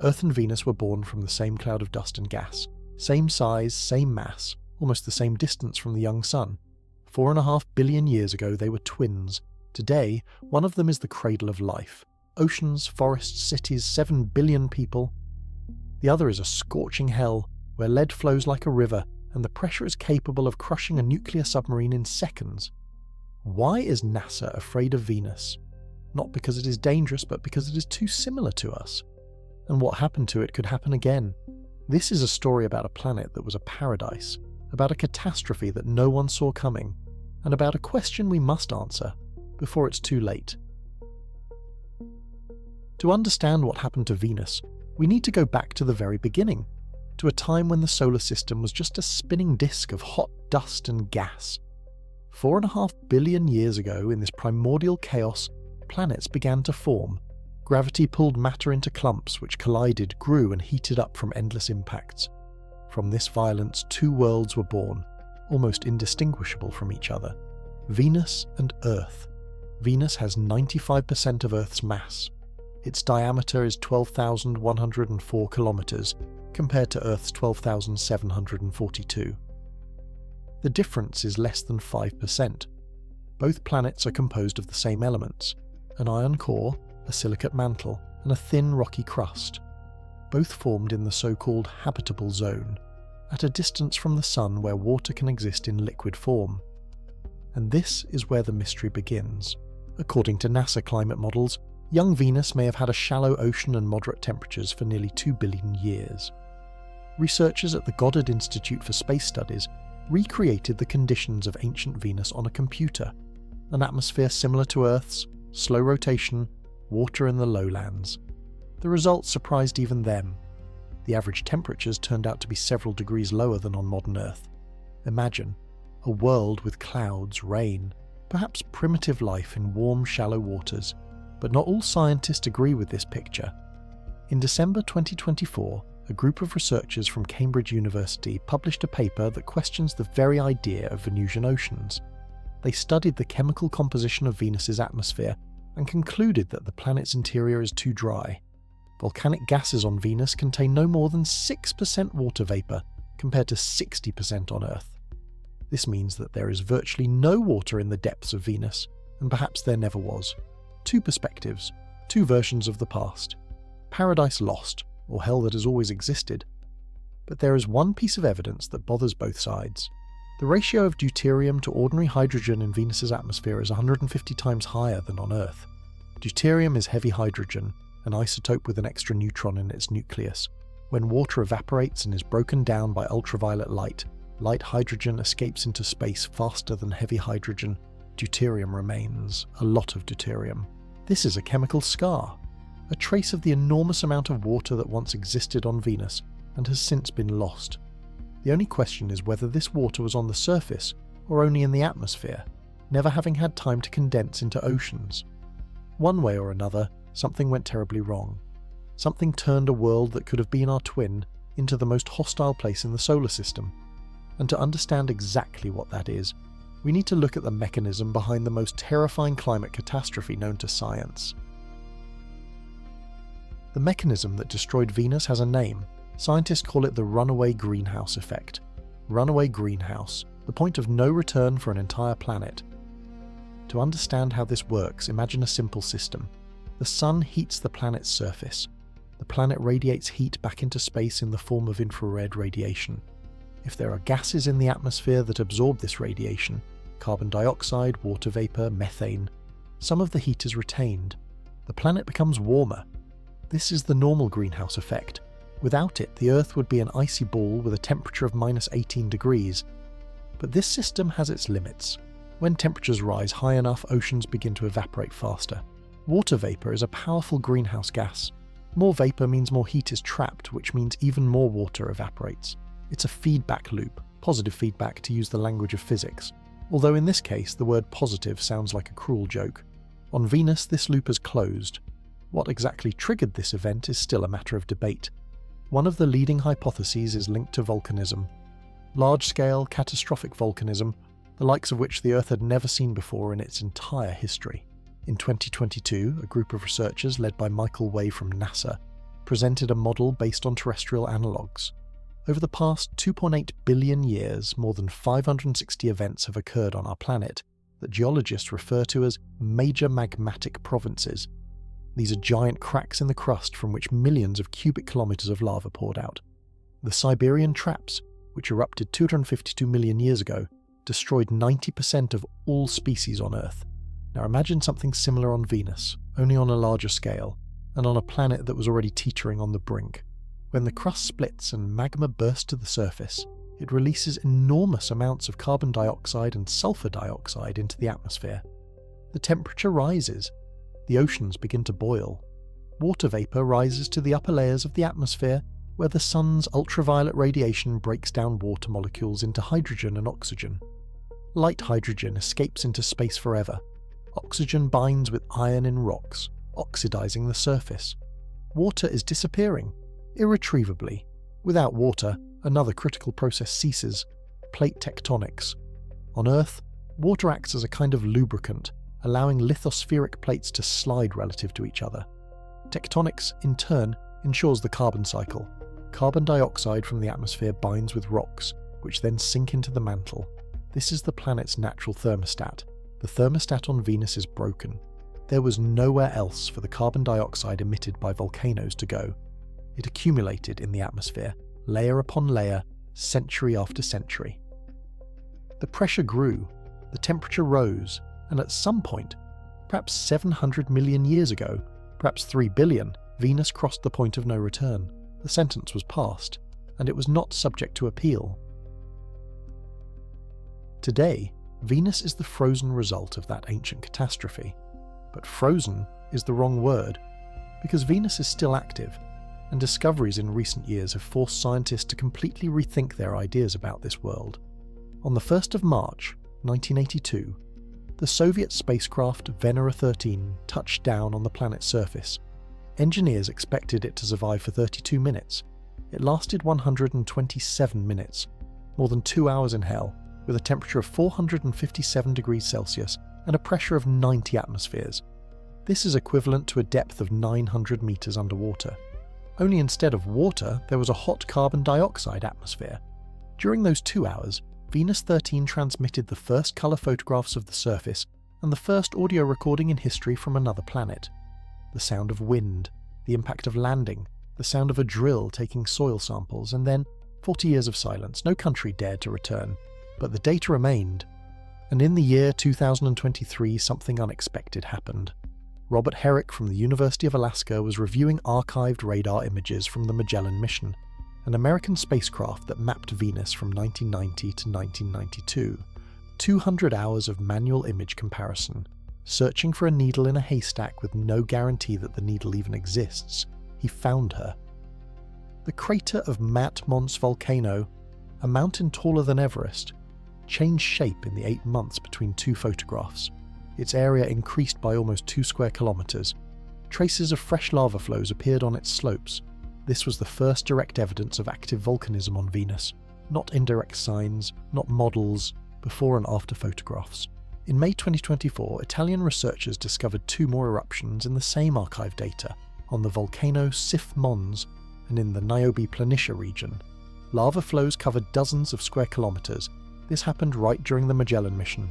Earth and Venus were born from the same cloud of dust and gas, same size, same mass, almost the same distance from the young sun. 4.5 billion years ago they were twins. Today, one of them is the cradle of life. Oceans, forests, cities, 7 billion people. The other is a scorching hell, where lead flows like a river, and the pressure is capable of crushing a nuclear submarine in seconds. Why is NASA afraid of Venus? Not because it is dangerous, but because it is too similar to us. And what happened to it could happen again. This is a story about a planet that was a paradise, about a catastrophe that no one saw coming, and about a question we must answer before it's too late. To understand what happened to Venus, we need to go back to the very beginning, to a time when the solar system was just a spinning disk of hot dust and gas. 4.5 billion years ago, in this primordial chaos, planets began to form. Gravity pulled matter into clumps which collided, grew and heated up from endless impacts. From this violence, 2 worlds were born, almost indistinguishable from each other. Venus and Earth. Venus has 95% of Earth's mass. Its diameter is 12,104 kilometers, compared to Earth's 12,742. The difference is less than 5%. Both planets are composed of the same elements: an iron core, a silicate mantle, and a thin rocky crust, both formed in the so-called habitable zone, at a distance from the Sun where water can exist in liquid form. And this is where the mystery begins. According to NASA climate models, young Venus may have had a shallow ocean and moderate temperatures for nearly 2 billion years. Researchers at the Goddard Institute for Space Studies recreated the conditions of ancient Venus on a computer: an atmosphere similar to Earth's, slow rotation, water in the lowlands. The results surprised even them. The average temperatures turned out to be several degrees lower than on modern Earth. Imagine a world with clouds, rain, perhaps primitive life in warm, shallow waters. But not all scientists agree with this picture. In December 2024, a group of researchers from Cambridge University published a paper that questions the very idea of Venusian oceans. They studied the chemical composition of Venus's atmosphere and concluded that the planet's interior is too dry. Volcanic gases on Venus contain no more than 6% water vapor, compared to 60% on Earth. This means that there is virtually no water in the depths of Venus, and perhaps there never was. 2 perspectives, 2 versions of the past. Paradise lost, or hell that has always existed. But there is one piece of evidence that bothers both sides. The ratio of deuterium to ordinary hydrogen in Venus's atmosphere is 150 times higher than on Earth. Deuterium is heavy hydrogen, an isotope with an extra neutron in its nucleus. When water evaporates and is broken down by ultraviolet light, light hydrogen escapes into space faster than heavy hydrogen. Deuterium remains, a lot of deuterium. This is a chemical scar, a trace of the enormous amount of water that once existed on Venus and has since been lost. The only question is whether this water was on the surface or only in the atmosphere, never having had time to condense into oceans. One way or another, something went terribly wrong. Something turned a world that could have been our twin into the most hostile place in the solar system. And to understand exactly what that is, we need to look at the mechanism behind the most terrifying climate catastrophe known to science. The mechanism that destroyed Venus has a name. Scientists call it the runaway greenhouse effect. Runaway greenhouse, the point of no return for an entire planet. To understand how this works, imagine a simple system. The sun heats the planet's surface. The planet radiates heat back into space in the form of infrared radiation. If there are gases in the atmosphere that absorb this radiation, carbon dioxide, water vapor, methane, some of the heat is retained. The planet becomes warmer. This is the normal greenhouse effect. Without it, the Earth would be an icy ball with a temperature of -18 degrees. But this system has its limits. When temperatures rise high enough, oceans begin to evaporate faster. Water vapor is a powerful greenhouse gas. More vapor means more heat is trapped, which means even more water evaporates. It's a feedback loop, positive feedback to use the language of physics. Although in this case, the word positive sounds like a cruel joke. On Venus, this loop is closed. What exactly triggered this event is still a matter of debate. One of the leading hypotheses is linked to volcanism. Large-scale, catastrophic volcanism, the likes of which the Earth had never seen before in its entire history. In 2022, a group of researchers led by Michael Way from NASA presented a model based on terrestrial analogues. Over the past 2.8 billion years, more than 560 events have occurred on our planet that geologists refer to as major magmatic provinces. These are giant cracks in the crust from which millions of cubic kilometers of lava poured out. The Siberian traps, which erupted 252 million years ago, destroyed 90% of all species on Earth. Now imagine something similar on Venus, only on a larger scale, and on a planet that was already teetering on the brink. When the crust splits and magma bursts to the surface, it releases enormous amounts of carbon dioxide and sulfur dioxide into the atmosphere. The temperature rises. The oceans begin to boil. Water vapor rises to the upper layers of the atmosphere, where the sun's ultraviolet radiation breaks down water molecules into hydrogen and oxygen. Light hydrogen escapes into space forever. Oxygen binds with iron in rocks, oxidizing the surface. Water is disappearing, irretrievably. Without water, another critical process ceases: plate tectonics. On Earth, water acts as a kind of lubricant, allowing lithospheric plates to slide relative to each other. Tectonics, in turn, ensures the carbon cycle. Carbon dioxide from the atmosphere binds with rocks, which then sink into the mantle. This is the planet's natural thermostat. The thermostat on Venus is broken. There was nowhere else for the carbon dioxide emitted by volcanoes to go. It accumulated in the atmosphere, layer upon layer, century after century. The pressure grew, the temperature rose, and at some point, perhaps 700 million years ago, perhaps 3 billion, Venus crossed the point of no return. The sentence was passed, and it was not subject to appeal. Today, Venus is the frozen result of that ancient catastrophe. But frozen is the wrong word, because Venus is still active, and discoveries in recent years have forced scientists to completely rethink their ideas about this world. On the 1st of March, 1982, the Soviet spacecraft Venera 13 touched down on the planet's surface. Engineers expected it to survive for 32 minutes. It lasted 127 minutes, more than 2 hours in hell, with a temperature of 457 degrees Celsius and a pressure of 90 atmospheres. This is equivalent to a depth of 900 meters underwater. Only instead of water, there was a hot carbon dioxide atmosphere. During those 2 hours, Venus 13 transmitted the first colour photographs of the surface and the first audio recording in history from another planet. The sound of wind, the impact of landing, the sound of a drill taking soil samples, and then 40 years of silence. No country dared to return, but the data remained. And in the year 2023, something unexpected happened. Robert Herrick from the University of Alaska was reviewing archived radar images from the Magellan mission, an American spacecraft that mapped Venus from 1990 to 1992. 200 hours of manual image comparison. Searching for a needle in a haystack with no guarantee that the needle even exists, he found her. The crater of Mat Mons volcano, a mountain taller than Everest, changed shape in the 8 months between two photographs. Its area increased by almost 2 square kilometers. Traces of fresh lava flows appeared on its slopes. This was the first direct evidence of active volcanism on Venus. Not indirect signs, not models, before and after photographs. In May 2024, Italian researchers discovered 2 more eruptions in the same archive data, on the volcano Sif Mons and in the Niobe Planitia region. Lava flows covered dozens of square kilometers. This happened right during the Magellan mission.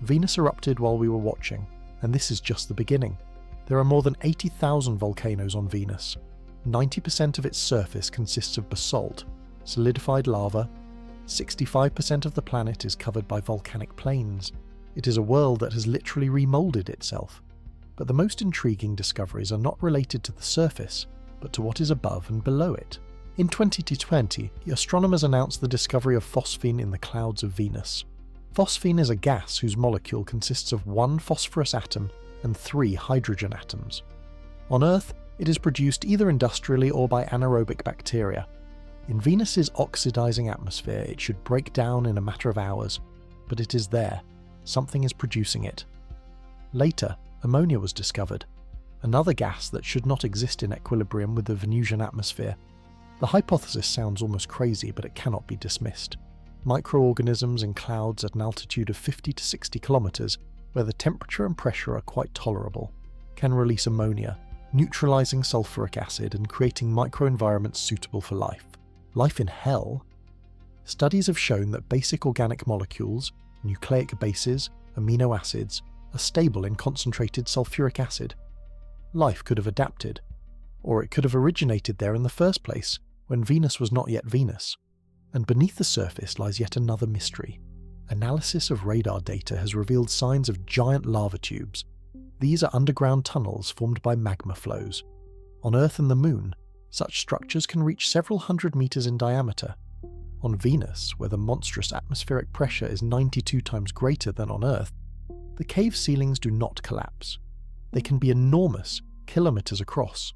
Venus erupted while we were watching, and this is just the beginning. There are more than 80,000 volcanoes on Venus. 90% of its surface consists of basalt, solidified lava. 65% of the planet is covered by volcanic plains. It is a world that has literally remoulded itself. But the most intriguing discoveries are not related to the surface, but to what is above and below it. In 2020, astronomers announced the discovery of phosphine in the clouds of Venus. Phosphine is a gas whose molecule consists of 1 phosphorus atom and 3 hydrogen atoms. On Earth, it is produced either industrially or by anaerobic bacteria. In Venus's oxidizing atmosphere, it should break down in a matter of hours, but it is there. Something is producing it. Later, ammonia was discovered, another gas that should not exist in equilibrium with the Venusian atmosphere. The hypothesis sounds almost crazy, but it cannot be dismissed. Microorganisms in clouds at an altitude of 50 to 60 kilometers, where the temperature and pressure are quite tolerable, can release ammonia, neutralizing sulfuric acid and creating microenvironments suitable for life. Life in hell? Studies have shown that basic organic molecules, nucleic bases, amino acids, are stable in concentrated sulfuric acid. Life could have adapted, or it could have originated there in the first place, when Venus was not yet Venus. And beneath the surface lies yet another mystery. Analysis of radar data has revealed signs of giant lava tubes. These are underground tunnels formed by magma flows. On Earth and the Moon, such structures can reach several hundred meters in diameter. On Venus, where the monstrous atmospheric pressure is 92 times greater than on Earth, the cave ceilings do not collapse. They can be enormous, kilometers across.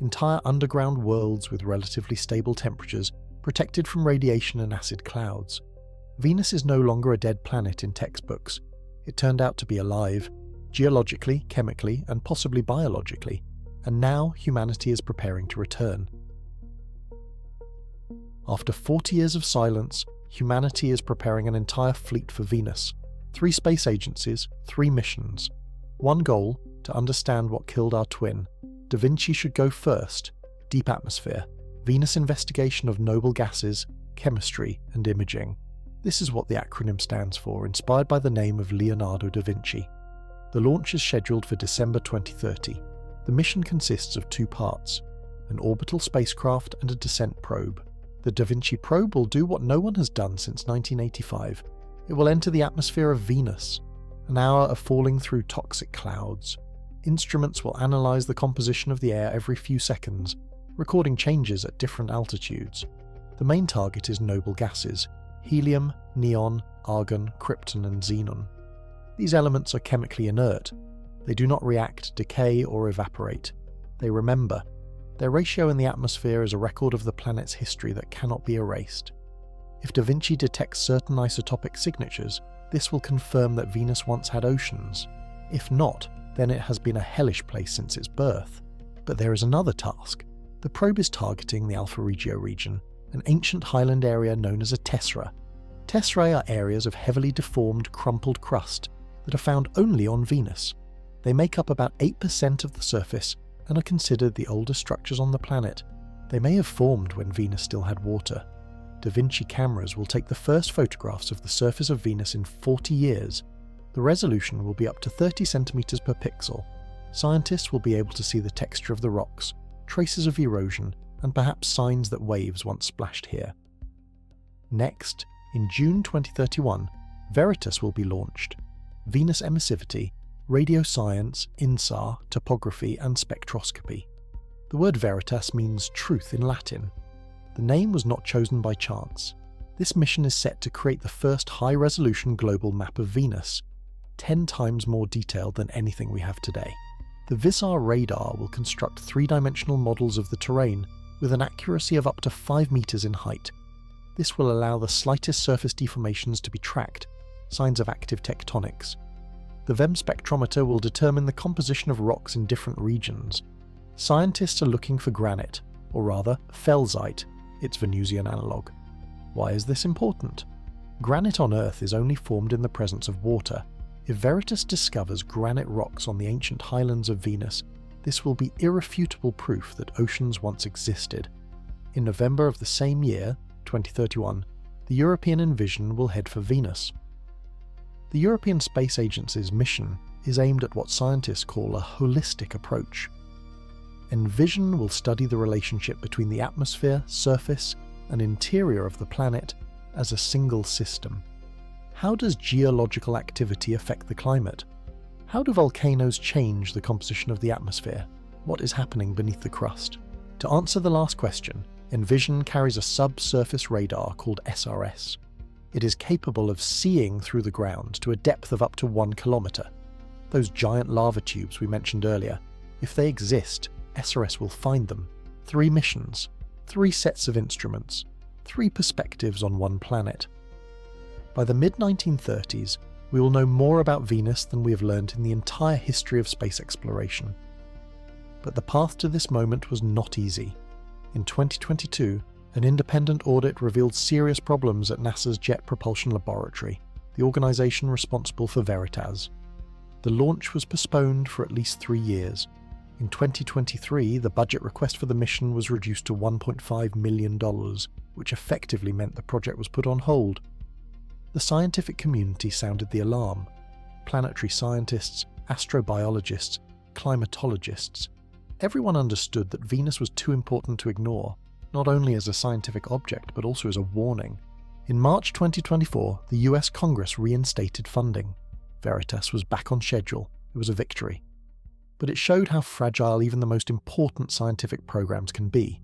Entire underground worlds with relatively stable temperatures, protected from radiation and acid clouds. Venus is no longer a dead planet in textbooks. It turned out to be alive, geologically, chemically, and possibly biologically, and now humanity is preparing to return. After 40 years of silence, humanity is preparing an entire fleet for Venus. 3 space agencies, 3 missions. One goal, to understand what killed our twin. Da Vinci should go first. Deep atmosphere. Venus investigation of noble gases, chemistry, and imaging. This is what the acronym stands for, inspired by the name of Leonardo da Vinci. The launch is scheduled for December 2030. The mission consists of 2 parts, an orbital spacecraft and a descent probe. The Da Vinci probe will do what no one has done since 1985. It will enter the atmosphere of Venus, an hour of falling through toxic clouds. Instruments will analyze the composition of the air every few seconds, recording changes at different altitudes. The main target is noble gases: helium, neon, argon, krypton, and xenon. These elements are chemically inert. They do not react, decay, or evaporate. They remember. Their ratio in the atmosphere is a record of the planet's history that cannot be erased. If Da Vinci detects certain isotopic signatures, this will confirm that Venus once had oceans. If not, then it has been a hellish place since its birth. But there is another task. The probe is targeting the Alpha Regio region, an ancient highland area known as a tessera. Tesserae are areas of heavily deformed, crumpled crust that are found only on Venus. They make up about 8% of the surface and are considered the oldest structures on the planet. They may have formed when Venus still had water. Da Vinci cameras will take the first photographs of the surface of Venus in 40 years. The resolution will be up to 30 centimeters per pixel. Scientists will be able to see the texture of the rocks, traces of erosion, and perhaps signs that waves once splashed here. Next, in June 2031, Veritas will be launched. Venus emissivity, radio science, INSAR, topography, and spectroscopy. The word veritas means truth in Latin. The name was not chosen by chance. This mission is set to create the first high-resolution global map of Venus, 10 times more detailed than anything we have today. The VISAR radar will construct 3-dimensional models of the terrain with an accuracy of up to 5 meters in height. This will allow the slightest surface deformations to be tracked, signs of active tectonics. The VEM spectrometer will determine the composition of rocks in different regions. Scientists are looking for granite, or rather, felsite, its Venusian analogue. Why is this important? Granite on Earth is only formed in the presence of water. If Veritas discovers granite rocks on the ancient highlands of Venus, this will be irrefutable proof that oceans once existed. In November of the same year, 2031, the European Immersion will head for Venus. The European Space Agency's mission is aimed at what scientists call a holistic approach. Immersion will study the relationship between the atmosphere, surface, and interior of the planet as a single system. How does geological activity affect the climate? How do volcanoes change the composition of the atmosphere? What is happening beneath the crust? To answer the last question, Immersion carries a subsurface radar called SRS. It is capable of seeing through the ground to a depth of up to 1 kilometer. Those giant lava tubes we mentioned earlier, if they exist, SRS will find them. 3 missions, 3 sets of instruments, 3 perspectives on one planet. By the mid-1930s, we will know more about Venus than we have learned in the entire history of space exploration. But the path to this moment was not easy. In 2022, an independent audit revealed serious problems at NASA's Jet Propulsion Laboratory, the organization responsible for Veritas. The launch was postponed for at least 3 years. In 2023, the budget request for the mission was reduced to $1.5 million, which effectively meant the project was put on hold. The scientific community sounded the alarm. Planetary scientists, astrobiologists, climatologists. Everyone understood that Venus was too important to ignore, not only as a scientific object but also as a warning. In March 2024, the US Congress reinstated funding. Veritas was back on schedule. It was a victory. But it showed how fragile even the most important scientific programs can be.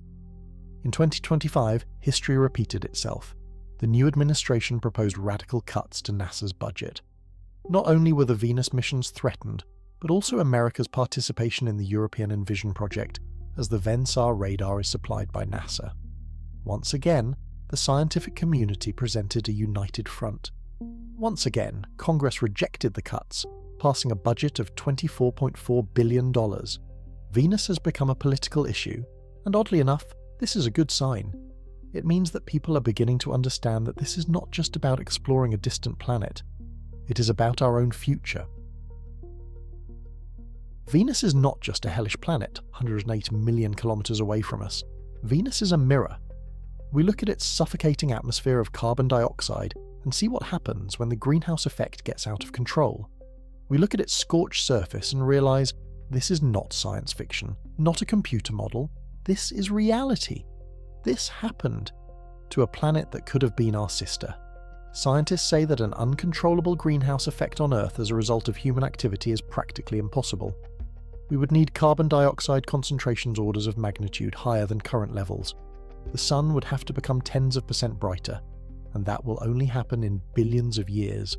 In 2025, history repeated itself. The new administration proposed radical cuts to NASA's budget. Not only were the Venus missions threatened, but also America's participation in the European Envision project, as the VENSAR radar is supplied by NASA. Once again, the scientific community presented a united front. Once again, Congress rejected the cuts, passing a budget of $24.4 billion. Venus has become a political issue, and oddly enough, this is a good sign. It means that people are beginning to understand that this is not just about exploring a distant planet. It is about our own future. Venus is not just a hellish planet, 108 million kilometers away from us. Venus is a mirror. We look at its suffocating atmosphere of carbon dioxide and see what happens when the greenhouse effect gets out of control. We look at its scorched surface and realize this is not science fiction, not a computer model. This is reality. This happened to a planet that could have been our sister. Scientists say that an uncontrollable greenhouse effect on Earth as a result of human activity is practically impossible. We would need carbon dioxide concentrations orders of magnitude higher than current levels. The sun would have to become tens of % brighter, and that will only happen in billions of years.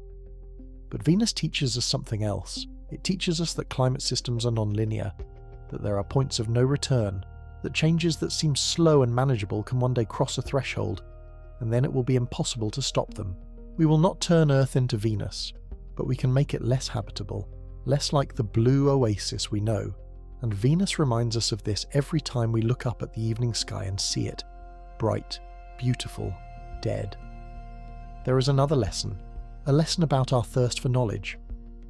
But Venus teaches us something else. It teaches us that climate systems are non-linear, that there are points of no return, that changes that seem slow and manageable can one day cross a threshold, and then it will be impossible to stop them. We will not turn Earth into Venus, but we can make it less habitable, less like the blue oasis we know, and Venus reminds us of this every time we look up at the evening sky and see it. Bright, beautiful, dead. There is another lesson, a lesson about our thirst for knowledge.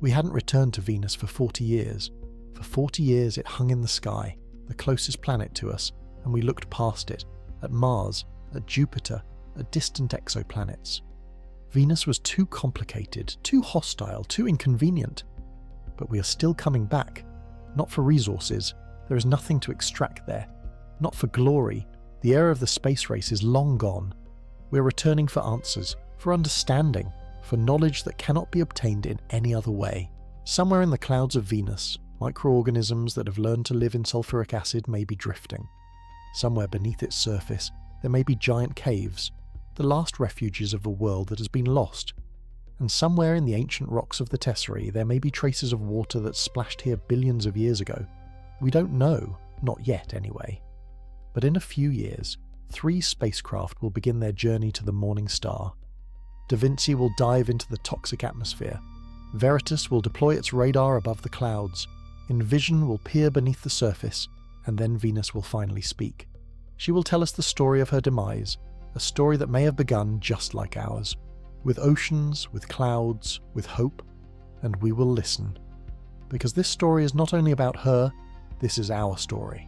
We hadn't returned to Venus for 40 years. For 40 years it hung in the sky, the closest planet to us, and we looked past it, at Mars, at Jupiter, at distant exoplanets. Venus was too complicated, too hostile, too inconvenient. But we are still coming back. Not for resources, there is nothing to extract there. Not for glory, the era of the space race is long gone. We are returning for answers, for understanding, for knowledge that cannot be obtained in any other way. Somewhere in the clouds of Venus, microorganisms that have learned to live in sulfuric acid may be drifting. Somewhere beneath its surface, there may be giant caves, the last refuges of a world that has been lost. And somewhere in the ancient rocks of the Tesserae there may be traces of water that splashed here billions of years ago. We don't know, not yet anyway. But in a few years, 3 spacecraft will begin their journey to the morning star. Da Vinci will dive into the toxic atmosphere. Veritas will deploy its radar above the clouds. Immersion will peer beneath the surface, and then Venus will finally speak. She will tell us the story of her demise, a story that may have begun just like ours. With oceans, with clouds, with hope, and we will listen. Because this story is not only about her, this is our story.